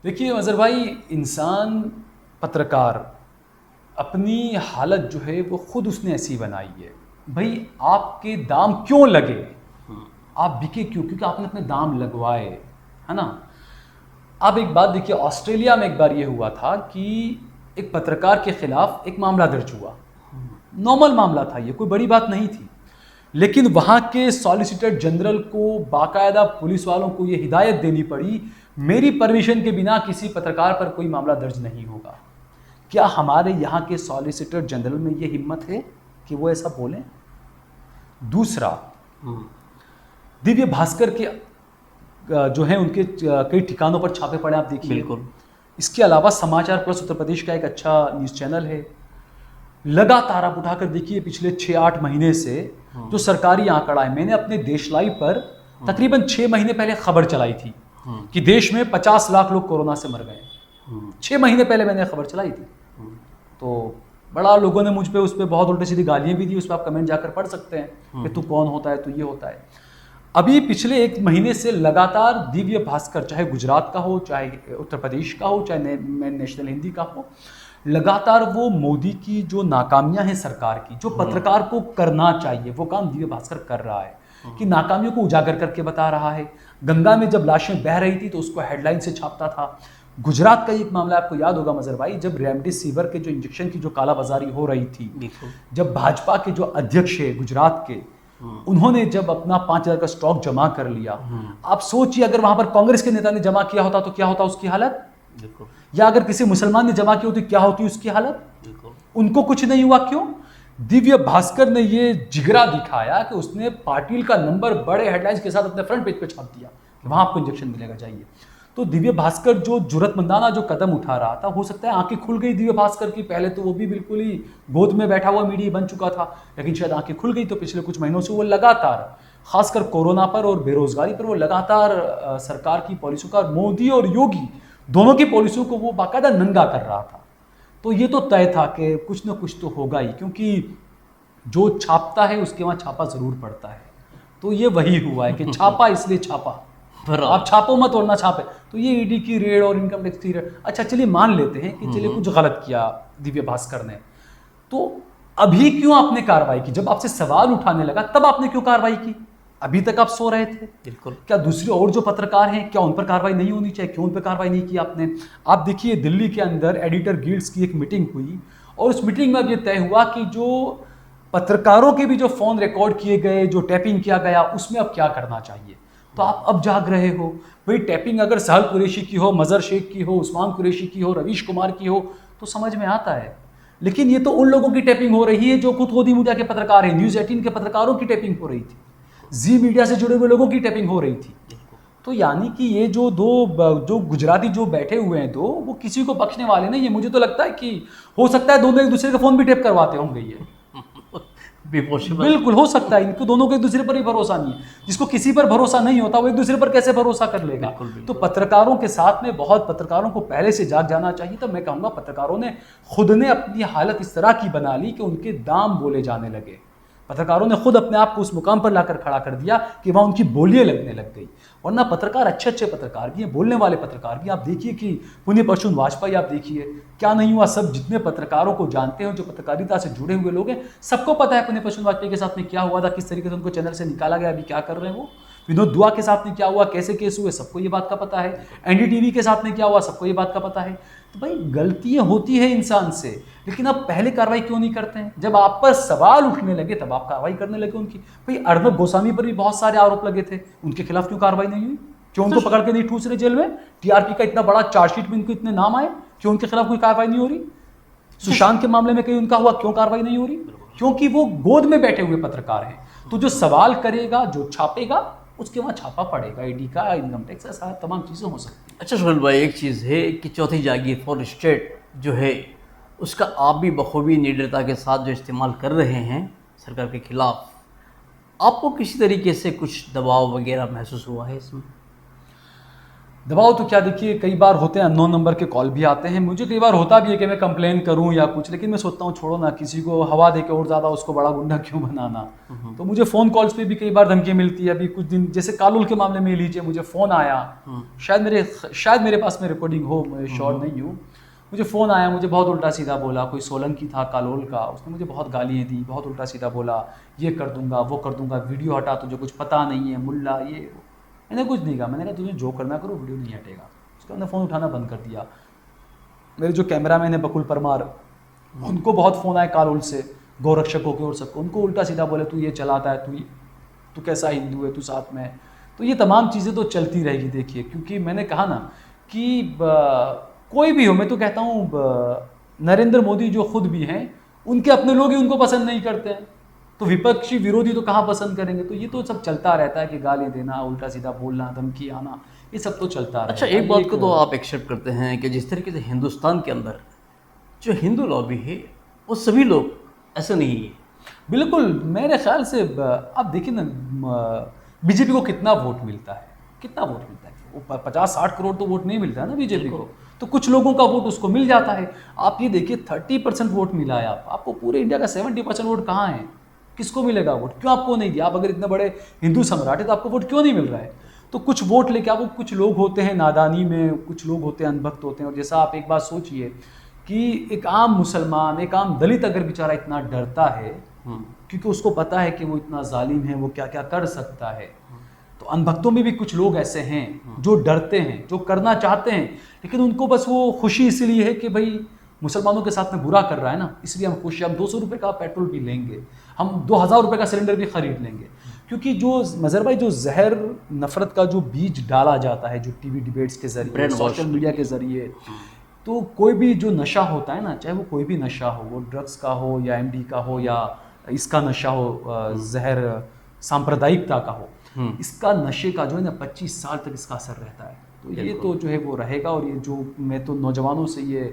देखिए मज़हर भाई, इंसान पत्रकार अपनी हालत जो है वो खुद उसने ऐसी बनाई है। भाई आपके दाम क्यों लगे, आप बिके क्यों? क्योंकि आपने अपने दाम लगवाए, है ना। आप एक बात देखिए, ऑस्ट्रेलिया में एक बार ये हुआ था कि एक पत्रकार के खिलाफ एक मामला दर्ज हुआ। नॉर्मल मामला था, ये कोई बड़ी बात नहीं थी, लेकिन वहाँ के सॉलिसिटर जनरल को बाकायदा पुलिस वालों को ये हिदायत देनी पड़ी, मेरी परमिशन के बिना किसी पत्रकार पर कोई मामला दर्ज नहीं होगा। क्या हमारे यहाँ के सॉलिसिटर जनरल में ये हिम्मत है कि वो ऐसा बोलें? दूसरा, दिव्य भास्कर के जो है उनके कई ठिकानों पर छापे पड़े, आप देखिए। बिल्कुल। इसके अलावा समाचार प्लस उत्तर प्रदेश का एक अच्छा न्यूज़ चैनल है, लगातार आप उठाकर देखिए पिछले 6-8 महीने से जो सरकारी आंकड़ा है, मैंने अपने देश लाइव पर तकरीबन 6 महीने पहले खबर चलाई थी कि देश में 50 लाख लोग कोरोना से मर गए। 6 महीने पहले मैंने खबर चलाई थी, तो बड़ा लोगों ने मुझ पे उस पर बहुत उल्टी सीधी गालियाँ भी दी। उस पर आप कमेंट जाकर पढ़ सकते हैं कि तू कौन होता है, तू ये होता है। अभी पिछले 1 महीने से लगातार दिव्य भास्कर, चाहे गुजरात का हो, चाहे उत्तर प्रदेश का हो, चाहे नेशनल हिंदी का हो, लगातार वो मोदी की जो नाकामियां हैं सरकार की, जो पत्रकार को करना चाहिए, वो काम दिव्य भास्कर कर रहा है कि नाकामियों को उजागर करके बता रहा है। गंगा में जब लाशें बह रही थी तो उसको हेडलाइन से छापता था। गुजरात का एक मामला आपको याद होगा मज़हर भाई, जब रेमडेसिविर के जो इंजेक्शन की जो कालाबाजारी हो रही थी, जब भाजपा के जो अध्यक्ष है गुजरात के, उन्होंने जब अपना 5,000 का स्टॉक जमा कर लिया, आप सोचिए अगर वहां पर कांग्रेस के नेता ने जमा किया होता तो क्या होता उसकी हालत, या अगर किसी मुसलमान ने जमा की होती क्या होती उसकी हालत। उनको कुछ नहीं हुआ, क्यों? दिव्य भास्कर ने ये जिगरा दिखाया कि उसने पाटिल का नंबर बड़े हेडलाइंस के साथ अपने फ्रंट पेज पे छाप दिया कि वहां आपको इंजेक्शन मिलेगा, जाइए। तो दिव्य भास्कर जो जुर्रतमंदाना जो कदम उठा रहा था, हो सकता है आंखें खुल गई दिव्य भास्कर की। पहले तो वो भी बिल्कुल ही गोद में बैठा हुआ मीडिया बन चुका था, लेकिन शायद आंखें खुल गई तो पिछले कुछ महीनों से वो लगातार, खासकर कोरोना पर और बेरोजगारी पर, वो लगातार सरकार की पॉलिसियों का, मोदी और योगी दोनों की पॉलिसियों को वो बाकायदा नंगा कर रहा था। तो ये तो तय था कि कुछ ना कुछ तो होगा ही, क्योंकि जो छापता है उसके वहाँ छापा जरूर पड़ता है। तो ये वही हुआ है कि छापा इसलिए छापा, आप छापो मत और ना छापे। तो ये ईडी की रेड और इनकम टैक्स की रेड, अच्छा चलिए मान लेते हैं कि चलिए कुछ गलत किया दिव्य भास्कर ने, तो अभी क्यों आपने कार्रवाई की? जब आपसे सवाल उठाने लगा तब आपने क्यों कार्रवाई की? अभी तक आप सो रहे थे। बिल्कुल। क्या दूसरे और जो पत्रकार हैं, क्या उन पर कार्रवाई नहीं होनी चाहिए? क्यों उन पर कार्रवाई नहीं की आपने? आप देखिए दिल्ली के अंदर एडिटर गिल्ड्स की एक मीटिंग हुई और उस मीटिंग में अब ये तय हुआ कि जो पत्रकारों के भी जो फोन रिकॉर्ड किए गए, जो टैपिंग किया गया, उसमें अब क्या करना चाहिए। तो आप अब जाग रहे हो। भाई टैपिंग अगर सहल कुरैशी की हो, मजहर शेख की हो, उस्मान कुरैशी की हो, रवीश कुमार की हो तो समझ में आता है, लेकिन ये तो उन लोगों की टैपिंग हो रही है जो खुद गोदी मीडिया के पत्रकार हैं। न्यूज़ 18 के पत्रकारों की टैपिंग हो रही थी, जी मीडिया से जुड़े हुए लोगों की टैपिंग हो रही थी। तो यानी कि ये जो जो गुजराती जो बैठे हुए हैं वो किसी को बख्शने वाले नहीं है। मुझे तो लगता है कि हो सकता है दोनों एक दूसरे का फोन भी टैप करवाते होंगे, ये बिल्कुल हो सकता है। इनको दोनों को एक दूसरे पर ही भरोसा नहीं है। जिसको किसी पर भरोसा नहीं होता वो एक दूसरे पर कैसे भरोसा कर लेगा। तो पत्रकारों के साथ में बहुत पत्रकारों को पहले से जाग जाना चाहिए। तो मैं कहूँगा पत्रकारों ने खुद ने अपनी हालत इस तरह की बना ली कि उनके दाम बोले जाने लगे। पत्रकारों ने खुद अपने आप को उस मुकाम पर लाकर खड़ा कर दिया कि वहाँ उनकी बोलियां लगने लग गई। वरना पत्रकार अच्छे अच्छे पत्रकार भी हैं, बोलने वाले पत्रकार भी। आप देखिए कि पुण्य परशुन वाजपेयी, आप देखिए क्या नहीं हुआ। सब जितने पत्रकारों को जानते हैं, जो पत्रकारिता से जुड़े हुए लोग हैं, सबको पता है पुण्य परशुन वाजपेयी के साथ में क्या हुआ था, किस तरीके से उनको चैनल से निकाला गया, अभी क्या कर रहे हैं वो। विनोद दुआ के साथ में क्या हुआ, कैसे केस हुए, सबको ये बात का पता है। एनडीटीवी के साथ में क्या हुआ, सबको ये बात का पता है। तो भाई गलतियां होती है इंसान से, लेकिन आप पहले कार्रवाई क्यों नहीं करते हैं? जब आप पर सवाल उठने लगे तब आप कार्रवाई करने लगे उनकी। भाई अर्नब गोस्वामी पर भी बहुत सारे आरोप लगे थे, उनके खिलाफ क्यों कार्रवाई नहीं हुई? क्यों उनको पकड़ के नहीं ठूस रहे जेल में? टीआरपी का इतना बड़ा चार्जशीट में इनको इतने नाम आए, क्यों उनके खिलाफ कोई कार्रवाई नहीं हो रही? सुशांत के मामले में कहीं उनका हुआ, क्यों कार्रवाई नहीं हो रही? क्योंकि वो गोद में बैठे हुए पत्रकार हैं। तो जो सवाल करेगा, जो छापेगा, उसके वहाँ छापा पड़ेगा। ईडी का, इनकम टैक्स, ऐसा तमाम चीज़ें हो सकती हैं। अच्छा सुहेल भाई, एक चीज़ है कि चौथी जागीर फॉर स्टेट जो है उसका आप भी बखूबी निडरता के साथ जो इस्तेमाल कर रहे हैं सरकार के खिलाफ, आपको किसी तरीके से कुछ दबाव वगैरह महसूस हुआ है इसमें? दबाव तो क्या, देखिए कई बार होते हैं अननोन नंबर के कॉल भी आते हैं, मुझे कई बार होता भी है कि मैं कंप्लेन करूं या कुछ, लेकिन मैं सोचता हूं छोड़ो ना, किसी को हवा दे के और ज़्यादा उसको बड़ा गुंडा क्यों बनाना। तो मुझे फ़ोन कॉल्स पे भी कई बार धमकी मिलती है। अभी कुछ दिन जैसे कालुल के मामले में लीजिए, मुझे फ़ोन आया, शायद मेरे पास में रिकॉर्डिंग हो, मैं श्योर नहीं हूँ। मुझे फ़ोन आया, मुझे बहुत उल्टा सीधा बोला, कोई सोलंकी था कालोल का, उसने मुझे बहुत गालियाँ दी, बहुत उल्टा सीधा बोला, ये कर दूंगा वो कर दूंगा, वीडियो हटा, तुझे कुछ पता नहीं है मुल्ला ये वो। मैंने कुछ नहीं कहा, मैंने कहा तुझे जो करना करो, वीडियो नहीं हटेगा। उसके बाद फ़ोन उठाना बंद कर दिया। मेरे जो कैमरामैन है बकुल परमार, उनको बहुत फ़ोन आए कालोल से, गौरक्षकों के और सबको, उनको उल्टा सीधा बोले तू ये चलाता है, तू कैसा हिंदू है, तू साथ में। तो ये तमाम चीज़ें तो चलती रहेगी देखिए, क्योंकि मैंने कहा ना कि कोई भी हो, मैं तो कहता हूँ नरेंद्र मोदी जो खुद भी हैं, उनके अपने लोग ही उनको पसंद नहीं करते हैं, तो विपक्षी विरोधी तो कहाँ पसंद करेंगे। तो ये तो सब चलता रहता है कि गाली देना, उल्टा सीधा बोलना, धमकी आना, ये सब तो चलता रहता है। अच्छा, एक बात को तो आप एक्सेप्ट करते हैं कि जिस तरीके से हिंदुस्तान के अंदर जो हिंदू लॉबी है वो सभी लोग ऐसा नहीं है। बिल्कुल, मेरे ख्याल से आप देखिए ना, बीजेपी को कितना वोट मिलता है, कितना वोट मिलता है, वो 50-60 करोड़ तो वोट नहीं मिलता है ना बीजेपी को, तो कुछ लोगों का वोट उसको मिल जाता है। आप ये देखिए 30% वोट मिला है, आपको पूरे इंडिया का 70% वोट कहाँ है, किसको मिलेगा वोट, क्यों आपको नहीं दिया? आप अगर इतने बड़े हिंदू सम्राट है तो आपको वोट क्यों नहीं मिल रहा है? तो कुछ वोट लेके आपको, कुछ लोग होते हैं नादानी में, कुछ लोग होते हैं अनभक्त होते हैं। और जैसा आप एक बात सोचिए कि एक आम मुसलमान, एक आम दलित अगर बेचारा इतना डरता है क्योंकि उसको पता है कि वो इतना जालिम है, वो क्या क्या कर सकता है, तो अनभक्तों में भी कुछ लोग ऐसे हैं जो डरते हैं, जो करना चाहते हैं, लेकिन उनको बस वो खुशी इसलिए है कि भाई मुसलमानों के साथ में बुरा कर रहा है ना, इसलिए हम खुश हैं, हम 200 रुपये का पेट्रोल भी लेंगे, हम 2000 रुपये का सिलेंडर भी खरीद लेंगे। क्योंकि जो मज़हर भाई, जो जहर नफ़रत का जो बीज डाला जाता है, जो टीवी डिबेट्स के जरिए, सोशल मीडिया के जरिए, तो कोई भी जो नशा होता है ना, चाहे वो कोई भी नशा हो, वो ड्रग्स का हो या एमडी का हो या इसका नशा हो, जहर सांप्रदायिकता का हो, इसका नशे का जो है ना 25 साल तक इसका असर रहता है। तो ये तो जो है वो रहेगा। और ये जो मैं तो नौजवानों से ये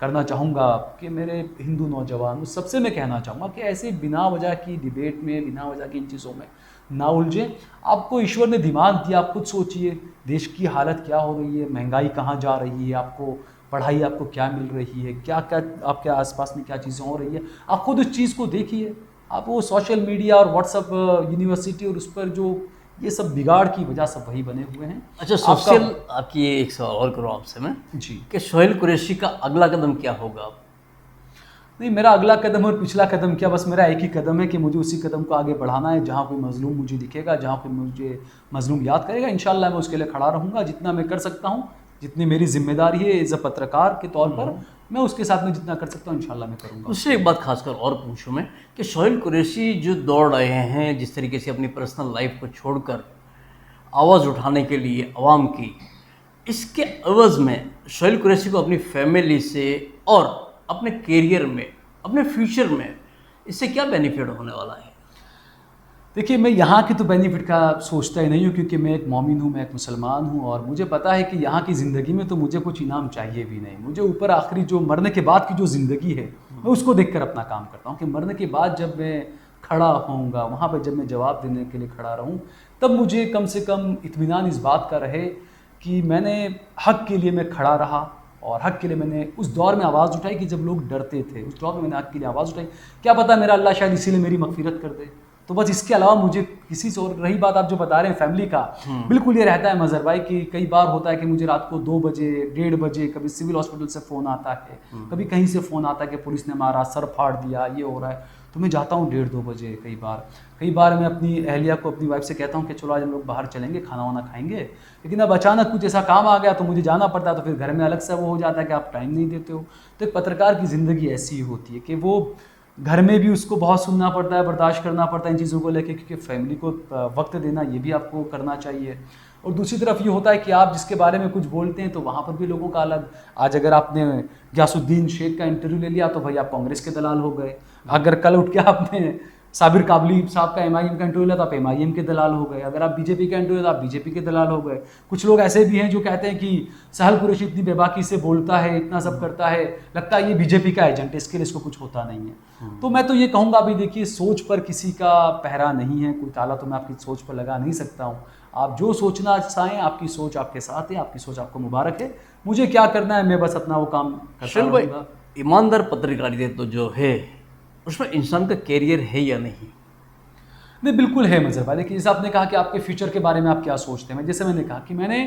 करना चाहूँगा कि मेरे हिंदू नौजवान, सबसे मैं कहना चाहूँगा कि ऐसे बिना वजह की डिबेट में, बिना वजह की इन चीज़ों में ना उलझें। आपको ईश्वर ने दिमाग दिया, आप खुद सोचिए देश की हालत क्या हो रही है, महंगाई कहाँ जा रही है, आपको पढ़ाई आपको क्या मिल रही है, क्या क्या आपके आसपास में क्या चीज़ें हो रही है, आप खुद उस चीज़ को देखिए। आप वो सोशल मीडिया और व्हाट्सअप यूनिवर्सिटी और उस पर जो ये सब बिगाड़ की वजह सब वही बने हुए हैं। अच्छा, सोशल आपकी एक सवाल और करूँ आपसे मैं जी कि सोहेल कुरैशी का अगला कदम क्या होगा? नहीं, मेरा अगला कदम और पिछला कदम क्या, बस मेरा एक ही कदम है कि मुझे उसी कदम को आगे बढ़ाना है। जहाँ कोई मजलूम मुझे दिखेगा, जहाँ कोई मुझे मजलूम याद करेगा, इंशाल्लाह मैं उसके लिए खड़ा रहूँगा, जितना मैं कर सकता हूँ, जितनी मेरी जिम्मेदारी है एज अ पत्रकार के तौर पर, मैं उसके साथ में जितना कर सकता हूँ इंशाल्लाह मैं करूँगा। उससे एक बात खासकर और पूछूं मैं कि सोहेल कुरैशी जो दौड़ रहे हैं, जिस तरीके से अपनी पर्सनल लाइफ को छोड़कर आवाज़ उठाने के लिए अवाम की, इसके एवज़ में सोहेल कुरैशी को अपनी फैमिली से और अपने करियर में, अपने फ्यूचर में इससे क्या बेनिफिट होने वाला है? देखिए, मैं यहाँ की तो बेनिफिट का सोचता ही नहीं हूँ, क्योंकि मैं एक मोमिन हूँ, मैं एक मुसलमान हूँ, और मुझे पता है कि यहाँ की ज़िंदगी में तो मुझे कुछ इनाम चाहिए भी नहीं। मुझे ऊपर आखिरी जो मरने के बाद की जो ज़िंदगी है, मैं उसको देखकर अपना काम करता हूँ कि मरने के बाद जब मैं खड़ा होऊंगा वहाँ पर, जब मैं जवाब देने के लिए खड़ा रहूँ, तब मुझे कम से कम इत्मीनान इस बात का रहे कि मैंने हक़ के लिए मैं खड़ा रहा, और हक़ के लिए मैंने उस दौर में आवाज़ उठाई कि जब लोग डरते थे, उस दौर में मैंने हक़ के लिए आवाज़ उठाई। क्या पता मेरा अल्लाह शायद इसीलिए मेरी मग़फ़िरत कर दे। तो बस इसके अलावा मुझे किसी से, और रही बात आप जो बता रहे हैं फैमिली का, बिल्कुल ये रहता है मज़हर भाई कि कई बार होता है कि मुझे रात को 2 बजे, 1:30 बजे कभी सिविल हॉस्पिटल से फ़ोन आता है, कभी कहीं से फ़ोन आता है कि पुलिस ने मारा, सर फाड़ दिया, ये हो रहा है, तो मैं जाता हूँ 1:30-2 बजे। कई बार मैं अपनी अहलिया को, अपनी वाइफ से कहता हूँ कि चलो आज हम लोग बाहर चलेंगे, खाना वाना खाएंगे, लेकिन अब अचानक कुछ ऐसा काम आ गया तो मुझे जाना पड़ता है, तो फिर घर में अलग से वो हो जाता है कि आप टाइम नहीं देते हो। तो एक पत्रकार की ज़िंदगी ऐसी ही होती है कि वो घर में भी उसको बहुत सुनना पड़ता है, बर्दाश्त करना पड़ता है इन चीज़ों को लेके, क्योंकि फैमिली को वक्त देना ये भी आपको करना चाहिए। और दूसरी तरफ ये होता है कि आप जिसके बारे में कुछ बोलते हैं तो वहाँ पर भी लोगों का अलग, आज अगर आपने गयासुद्दीन शेख का इंटरव्यू ले लिया तो भाई आप कांग्रेस के दलाल हो गए, अगर कल उठ के आपने साबिर काबली साहब का एमआईएम का इंटरव्यू लिया तो आप एमआईएम के दलाल हो गए, अगर आप बीजेपी का इंटरव्यू तो आप बीजेपी के दलाल हो गए। कुछ लोग ऐसे भी हैं जो कहते हैं कि सहल कुरैशी इतनी बेबाकी से बोलता है, इतना सब करता है, लगता है ये बीजेपी का एजेंट है, इसके लिए इसको कुछ होता नहीं है। तो मैं तो ये कहूँगा, अभी देखिए सोच पर किसी का पहरा नहीं है, कोई ताला तो मैं आपकी सोच पर लगा नहीं सकता हूँ। आप जो सोचना चाहें, आपकी सोच आपके साथ है, आपकी सोच आपको मुबारक है। मुझे क्या करना है, मैं बस अपना वो काम करता शैल भाई, रहूँगा। ईमानदार पत्रकारिता तो जो है उसमें इंसान का कैरियर है या नहीं? नहीं, बिल्कुल है मजहर भाई। देखिए, जैसे आपने कहा कि आपके फ्यूचर के बारे में आप क्या सोचते हैं, जैसे मैंने कहा कि मैंने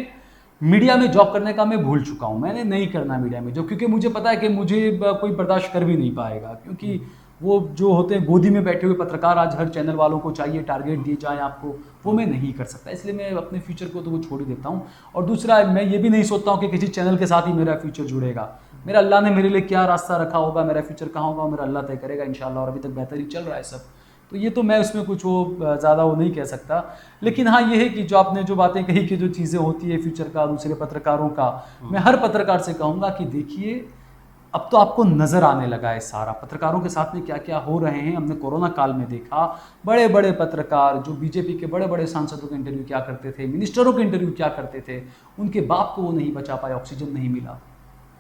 मीडिया में जॉब करने का मैं भूल चुका हूँ, मैंने नहीं करना मीडिया में जॉब, क्योंकि मुझे पता है कि मुझे कोई बर्दाश्त कर भी नहीं पाएगा, क्योंकि वो जो होते हैं गोदी में बैठे हुए पत्रकार, आज हर चैनल वालों को चाहिए टारगेट दिए जाए आपको, वो मैं नहीं कर सकता। इसलिए मैं अपने फ्यूचर को तो वो छोड़ ही देता हूँ। और दूसरा, मैं ये भी नहीं सोचता हूँ कि किसी चैनल के साथ ही मेरा फ्यूचर जुड़ेगा। मेरा अल्लाह ने मेरे लिए क्या रास्ता रखा होगा, मेरा फ्यूचर कहाँ होगा, मेरा अल्लाह तय करेगा इंशाल्लाह। और अभी तक बेहतर ही चल रहा है सब, तो ये तो मैं उसमें कुछ वो ज़्यादा वो नहीं कह सकता। लेकिन हाँ, ये है कि जो आपने जो बातें कही कि जो चीज़ें होती है फ्यूचर का, दूसरे पत्रकारों का, मैं हर पत्रकार से कहूँगा कि देखिए, अब तो आपको नज़र आने लगा है सारा पत्रकारों के साथ में क्या क्या हो रहे हैं। हमने कोरोना काल में देखा, बड़े बड़े पत्रकार जो बीजेपी के बड़े बड़े सांसदों के इंटरव्यू क्या करते थे, मिनिस्टरों के इंटरव्यू क्या करते थे, उनके बाप को वो नहीं बचा पाए, ऑक्सीजन नहीं मिला।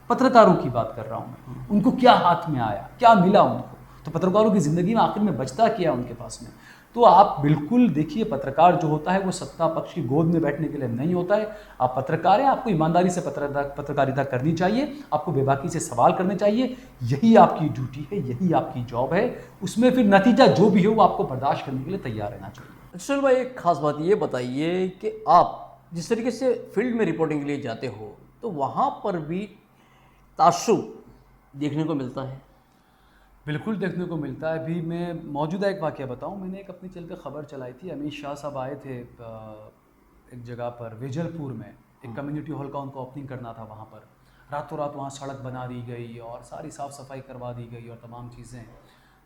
पत्रकारों की बात कर रहा हूँ मैं, उनको क्या हाथ में आया, क्या मिला उनको, तो पत्रकारों की ज़िंदगी में आखिर में बचता क्या उनके पास में। तो आप बिल्कुल देखिए, पत्रकार जो होता है वो सत्ता पक्ष की गोद में बैठने के लिए नहीं होता है। आप पत्रकार हैं, आपको ईमानदारी से पत्रकारिता करनी चाहिए, आपको बेबाकी से सवाल करने चाहिए, यही आपकी ड्यूटी है, यही आपकी जॉब है। उसमें फिर नतीजा जो भी हो वो आपको बर्दाश्त करने के लिए तैयार रहना चाहिए। चल भाई, एक खास बात ये बताइए कि आप जिस तरीके से फील्ड में रिपोर्टिंग के लिए जाते हो, तो वहाँ पर भी तासुब देखने को मिलता है? बिल्कुल देखने को मिलता है। अभी मैं मौजूदा एक वाक़या बताऊं, मैंने एक अपनी चल कर ख़बर चलाई थी, अमित शाह साहब आए थे एक जगह पर वेजलपुर में, एक कम्युनिटी हॉल का उनको ओपनिंग करना था। वहाँ पर रातों रात वहाँ सड़क बना दी गई और सारी साफ़ सफाई करवा दी गई और तमाम चीज़ें।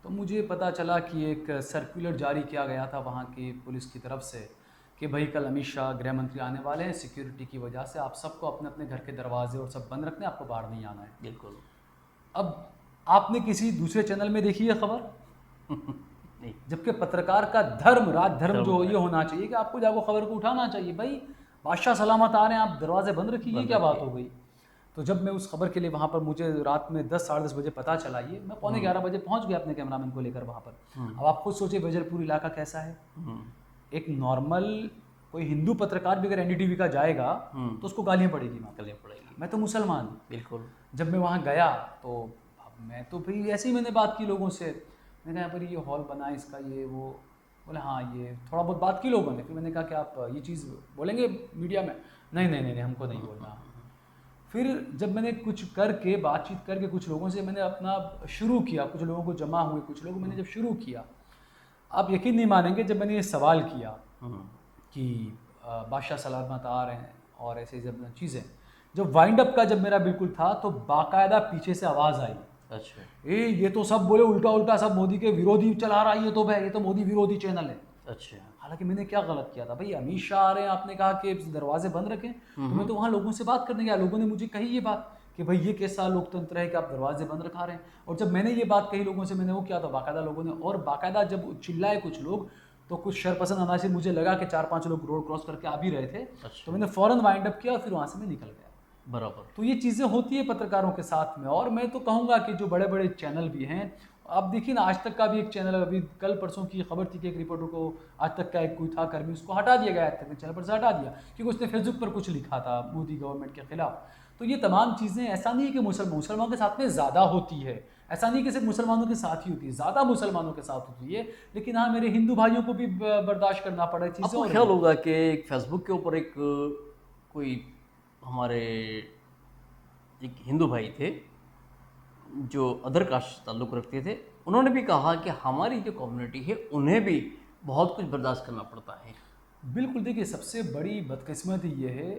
तो मुझे पता चला कि एक सर्कुलर जारी किया गया था वहाँ की पुलिस की तरफ से कि भाई कल अमित शाह गृह मंत्री आने वाले हैं, सिक्योरिटी की वजह से आप सबको अपने अपने घर के दरवाजे और सब बंद रखने, आपको बाहर नहीं आना है। बिल्कुल। अब आपने किसी दूसरे चैनल में देखी है खबर? नहीं। जबकि पत्रकार का धर्म, राजधर्म जो ये होना चाहिए कि आपको जाको खबर को उठाना चाहिए। भाई बादशाह सलामत आ रहे हैं, आप दरवाजे बंद रखिए, ये क्या बात हो गई? तो जब मैं उस खबर के लिए वहाँ पर, मुझे रात में 10 साढ़े 10 बजे पता चला, ये मैं 11:15 बजे पहुँच गया अपने कैमरामैन को लेकर वहाँ पर। अब आप खुद सोचिए वेजलपुर इलाका कैसा है। एक नॉर्मल कोई हिंदू पत्रकार भी अगर एनडीटीवी का जाएगा तो उसको गालियाँ पड़ेगी, गालियाँ पड़ेगी। मैं तो मुसलमान हूँ। बिल्कुल। जब मैं वहाँ गया तो मैं तो भाई ऐसे ही मैंने बात की लोगों से, मैंने कहा यहाँ पर ये हॉल बना है इसका, ये वो, बोले हाँ ये थोड़ा बहुत बात की लोगों ने। फिर मैंने कहा कि आप ये चीज़ बोलेंगे मीडिया में? नहीं नहीं नहीं, हमको नहीं बोलना। फिर जब मैंने कुछ करके बातचीत करके कुछ लोगों से मैंने अपना शुरू किया, कुछ लोगों को जमा हुए, कुछ लोगों मैंने जब शुरू किया, आप यकीन नहीं मानेंगे, जब मैंने ये सवाल किया कि बादशाह सलामत आ रहे हैं और ऐसे जब चीज़ें, जब वाइंड अप का जब मेरा बिल्कुल था तो बाकायदा पीछे से आवाज़ आई, अच्छा, ये तो सब बोले उल्टा उल्टा, सब मोदी के विरोधी चला रहा है, ये तो मोदी विरोधी चैनल है। अच्छा। हालांकि मैंने क्या गलत किया था भाई? अमित शाह आ रहे हैं, आपने कहा कि दरवाजे बंद रखें, तो मैं तो वहाँ लोगों से बात करने गया, लोगों ने मुझे कही ये बात कि भाई ये कैसा लोकतंत्र है कि आप दरवाजे बंद रखा रहे हैं। और जब मैंने ये बात कही लोगों से, मैंने वो किया तो बाकायदा लोगों ने, और बाकायदा जब चिल्लाए कुछ लोग, तो कुछ शरपसंद अनाज से मुझे लगा कि 4-5 लोग रोड क्रॉस करके आ भी रहे थे। तो मैंने फ़ौरन वाइंड अप किया और फिर वहाँ से मैं निकल गया। बराबर। तो ये चीज़ें होती है पत्रकारों के साथ में। और मैं तो कहूँगा कि जो बड़े बड़े चैनल भी हैं, आप देखिए ना, आज तक का भी एक चैनल, अभी कल परसों की खबर थी कि एक रिपोर्टर को, आज तक का एक कोई था कर्मी, उसको हटा दिया गया, आज तक के चैनल पर से हटा दिया क्योंकि उसने फेसबुक पर कुछ लिखा था मोदी गवर्नमेंट के खिलाफ। तो ये तमाम चीज़ें, ऐसा नहीं है कि मुसलमानों के साथ में ज़्यादा होती है, ऐसा नहीं कि सिर्फ मुसलमानों के साथ ही होती है, ज़्यादा मुसलमानों के साथ होती है, लेकिन हाँ मेरे हिंदू भाइयों को भी बर्दाश्त करना पड़ा चीज़ें। आपको ख्याल होगा कि एक फेसबुक के ऊपर एक कोई हमारे एक हिंदू भाई थे जो अदर कास्ट से ताल्लुक़ रखते थे, उन्होंने भी कहा कि हमारी जो कम्युनिटी है उन्हें भी बहुत कुछ बर्दाश्त करना पड़ता है। बिल्कुल, देखिए सबसे बड़ी बदकिस्मती ये है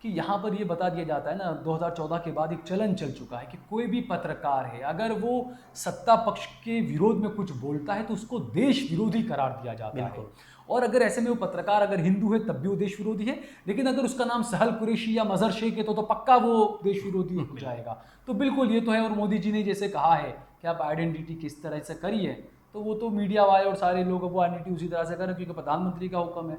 कि यहाँ पर ये बता दिया जाता है ना, 2014 के बाद एक चलन चल चुका है कि कोई भी पत्रकार है अगर वो सत्ता पक्ष के विरोध में कुछ बोलता है तो उसको देश विरोधी करार दिया जाता है। और अगर ऐसे में वो पत्रकार अगर हिंदू है तब भी वो देश विरोधी है, लेकिन अगर उसका नाम सहल कुरैशी या मजहर शेख है तो पक्का वो देश विरोधी हो जाएगा। तो बिल्कुल ये तो है। और मोदी जी ने जैसे कहा है कि आप आइडेंटिटी किस तरह से करिए, तो वो तो मीडिया वाले और सारे लोग वो आइडेंटिटी उसी तरह से करें, क्योंकि प्रधानमंत्री का हुक्म है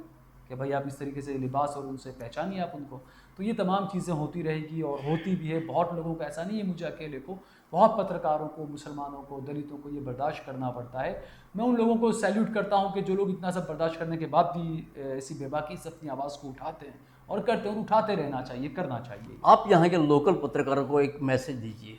कि भाई आप इस तरीके से लिबास और उनसे पहचानिए आप उनको। तो ये तमाम चीज़ें होती रहेगी और होती भी है। बहुत लोगों को, ऐसा नहीं है मुझे अकेले को, बहुत पत्रकारों को, मुसलमानों को, दलितों को ये बर्दाश्त करना पड़ता है। मैं उन लोगों को सैल्यूट करता हूँ कि जो लोग इतना सब बर्दाश्त करने के बाद भी ऐसी बेबाकी से अपनी आवाज़ को उठाते हैं और करते हैं, और उठाते रहना चाहिए, करना चाहिए। आप यहाँ के लोकल पत्रकारों को एक मैसेज दीजिए।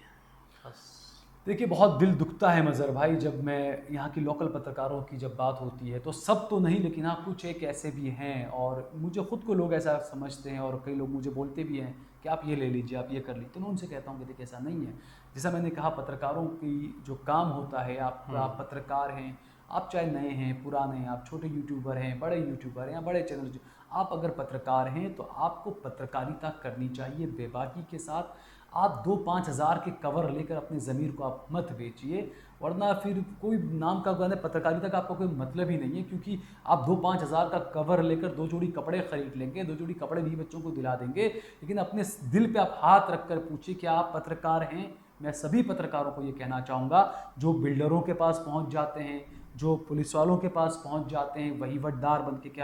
देखिए, बहुत दिल दुखता है मज़हर भाई, जब मैं यहाँ की लोकल पत्रकारों की जब बात होती है, तो सब तो नहीं, लेकिन हाँ कुछ एक ऐसे भी हैं, और मुझे ख़ुद को लोग ऐसा समझते हैं और कई लोग मुझे बोलते भी हैं कि आप ये ले लीजिए, आप ये कर लीजिए। तो मैं उनसे कहता हूँ कि देखिए ऐसा नहीं है। जैसा मैंने कहा, पत्रकारों की जो काम होता है, आप पत्रकार हैं, आप चाहे नए हैं, पुराने हैं, आप छोटे यूट्यूबर हैं, बड़े यूट्यूबर हैं या बड़े चैनल, आप अगर पत्रकार हैं तो आपको पत्रकारिता करनी चाहिए बेबाकी के साथ। आप 2-5 हज़ार के कवर लेकर अपने ज़मीर को आप मत बेचिए, वरना फिर कोई नाम का गाने पत्रकारिता का आपका कोई मतलब ही नहीं है। क्योंकि आप 2-5 हज़ार का कवर लेकर 2 जोड़ी कपड़े खरीद लेंगे, 2 जोड़ी कपड़े भी बच्चों को दिला देंगे, लेकिन अपने दिल पे आप हाथ रख कर पूछिए कि आप पत्रकार हैं। मैं सभी पत्रकारों को ये कहना चाहूँगा जो बिल्डरों के पास पहुँच जाते हैं, जो पुलिस वालों के पास पहुंच जाते हैं वहीवटदार बन के कि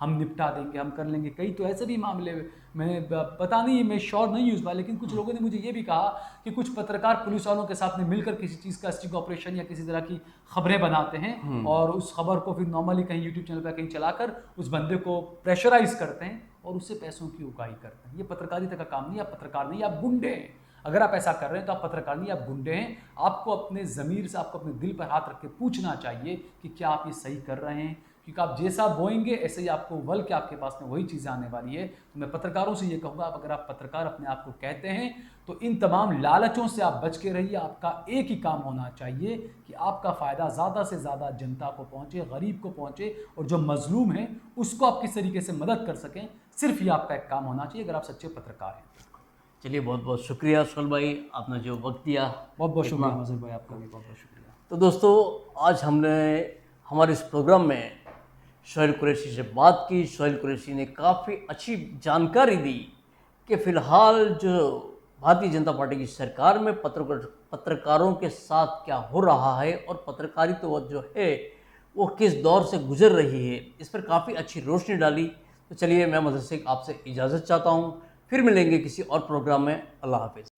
हम निपटा देंगे, हम कर लेंगे। कई तो ऐसे भी मामले, मैंने पता नहीं, मैं श्योर नहीं हूँ इस बार, लेकिन कुछ लोगों ने मुझे ये भी कहा कि कुछ पत्रकार पुलिस वालों के साथ में मिलकर किसी चीज़ का स्टिंग ऑपरेशन या किसी तरह की खबरें बनाते हैं और उस खबर को फिर नॉर्मली कहीं यूट्यूब चैनल पर कहीं चलाकर उस बंदे को प्रेशराइज करते हैं और उससे पैसों की उगाही करते हैं। ये पत्रकारिता का काम नहीं, आप पत्रकार नहीं, आप गुंडे हैं। अगर आप ऐसा कर रहे हैं तो आप पत्रकार नहीं, आप गुंडे हैं। आपको अपने ज़मीर से, आपको अपने दिल पर हाथ रख के पूछना चाहिए कि क्या आप ये सही कर रहे हैं, क्योंकि आप जैसा बोएंगे ऐसे ही आपको उबल के आपके पास में वही चीज़ें आने वाली है। तो मैं पत्रकारों से ये कहूँगा, अगर आप पत्रकार अपने आप को कहते हैं तो इन तमाम लालचों से आप बच के रहिए। आपका एक ही काम होना चाहिए कि आपका फ़ायदा ज़्यादा से ज़्यादा जनता को पहुँचे, गरीब को पहुँचे, और जो मजलूम है उसको आप किस तरीके से मदद कर सकें, सिर्फ ये आपका एक काम होना चाहिए अगर आप सच्चे पत्रकार हैं। चलिए, बहुत बहुत शुक्रिया सोहेल भाई, आपने जो वक्त दिया। बहुत बहुत शुक्रिया मज़हर भाई, आपका भी बहुत बहुत शुक्रिया। तो दोस्तों, आज हमने हमारे इस प्रोग्राम में सोहेल कुरैशी से बात की। सोहेल कुरैशी ने काफ़ी अच्छी जानकारी दी कि फ़िलहाल जो भारतीय जनता पार्टी की सरकार में पत्रकारों के साथ क्या हो रहा है और पत्रकारिता जो है वो किस दौर से गुजर रही है, इस पर काफ़ी अच्छी रोशनी डाली। तो चलिए, मैं मज़हर से आपसे इजाज़त चाहता हूँ, फिर मिलेंगे किसी और प्रोग्राम में। अल्लाह हाफ़िज़।